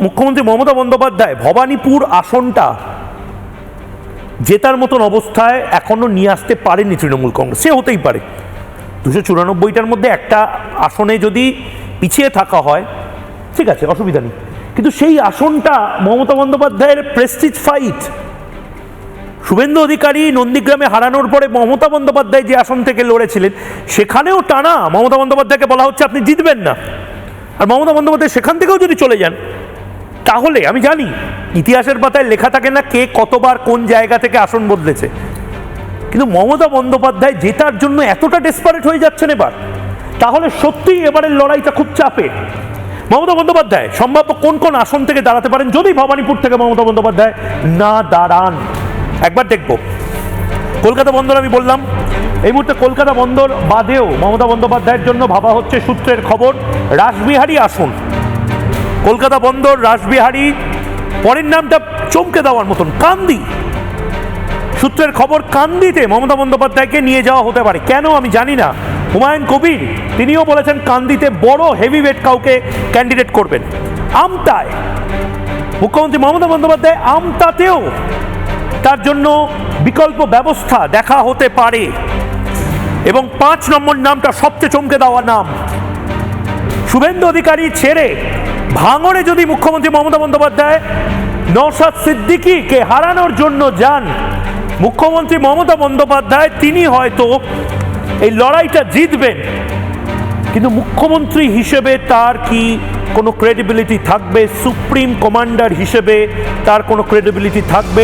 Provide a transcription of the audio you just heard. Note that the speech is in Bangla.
মুখ্যমন্ত্রী মমতা বন্দ্যোপাধ্যায় ভবানীপুর আসনটা জেতার মতন অবস্থায় এখনো নিয়ে আসতে পারেনি তৃণমূল কংগ্রেস। সে হতেই পারে 294টার মধ্যে একটা আসনে যদি পিছিয়ে থাকা হয় ঠিক আছে, অসুবিধা নেই, কিন্তু সেই আসনটা মমতা বন্দ্যোপাধ্যায়ের প্রেস্টিজ ফাইট। শুভেন্দু অধিকারী নন্দীগ্রামে হারানোর পরে মমতা বন্দ্যোপাধ্যায় যে আসন থেকে লড়েছিলেন সেখানেও টানা মমতা বন্দ্যোপাধ্যায়কে বলা হচ্ছে আপনি জিতবেন না, আর মমতা বন্দ্যোপাধ্যায় সেখান থেকেও যদি চলে যান তাহলে আমি জানি ইতিহাসের পাতায় লেখা থাকে না কে কতবার কোন জায়গা থেকে আসন বদলেছে, কিন্তু মমতা বন্দ্যোপাধ্যায় জেতার জন্য এতটা ডেসপারেট হয়ে যাচ্ছেন এবার, তাহলে সত্যিই এবারের লড়াইটা খুব চাপে। মমতা বন্দ্যোপাধ্যায় সম্ভাব্য কোন কোন আসন থেকে দাঁড়াতে পারেন যদি ভবানীপুর থেকে মমতা বন্দ্যোপাধ্যায় না দাঁড়ান একবার দেখব। কলকাতা বন্দর আমি বললাম, এই মুহূর্তে কলকাতা বন্দর বাদেও মমতা বন্দ্যোপাধ্যায়ের জন্য ভাবা হচ্ছে সূত্রের খবর রাসবিহারী আসন। কলকাতা বন্দর, রাসবিহারী, পরের নামটা চমকে দেওয়ার মতন কান্দি। সূত্রের খবর কান্দিতে মমতা বন্দ্যোপাধ্যায়কে নিয়ে যাওয়া হতে পারে, কেন আমি জানি না। হুমায়ুন কবির তিনিও বলেছেন কান্দিতে বড় হেভিওয়েট কাউকে ক্যান্ডিডেট করবেন। আমতায় মুখ্যমন্ত্রী মমতা বন্দ্যোপাধ্যায় আমতাতেও তার জন্য বিকল্প ব্যবস্থা দেখা হতে পারে। এবং 5 নম্বর নামটা সবচেয়ে চমকে দেওয়া নাম, শুভেন্দু অধিকারী ছেড়ে ভাঙড়ে যদি মুখ্যমন্ত্রী মমতা বন্দ্যোপাধ্যায় নওশাদ সিদ্দিকীকে হারানোর জন্য যান, মুখ্যমন্ত্রী মমতা বন্দ্যোপাধ্যায় তিনি হয়তো এই লড়াইটা জিতবেন, কিন্তু মুখ্যমন্ত্রী হিসেবে তার কি কোনো ক্রেডিবিলিটি থাকবে? সুপ্রিম কমান্ডার হিসেবে তার কোনো ক্রেডিবিলিটি থাকবে?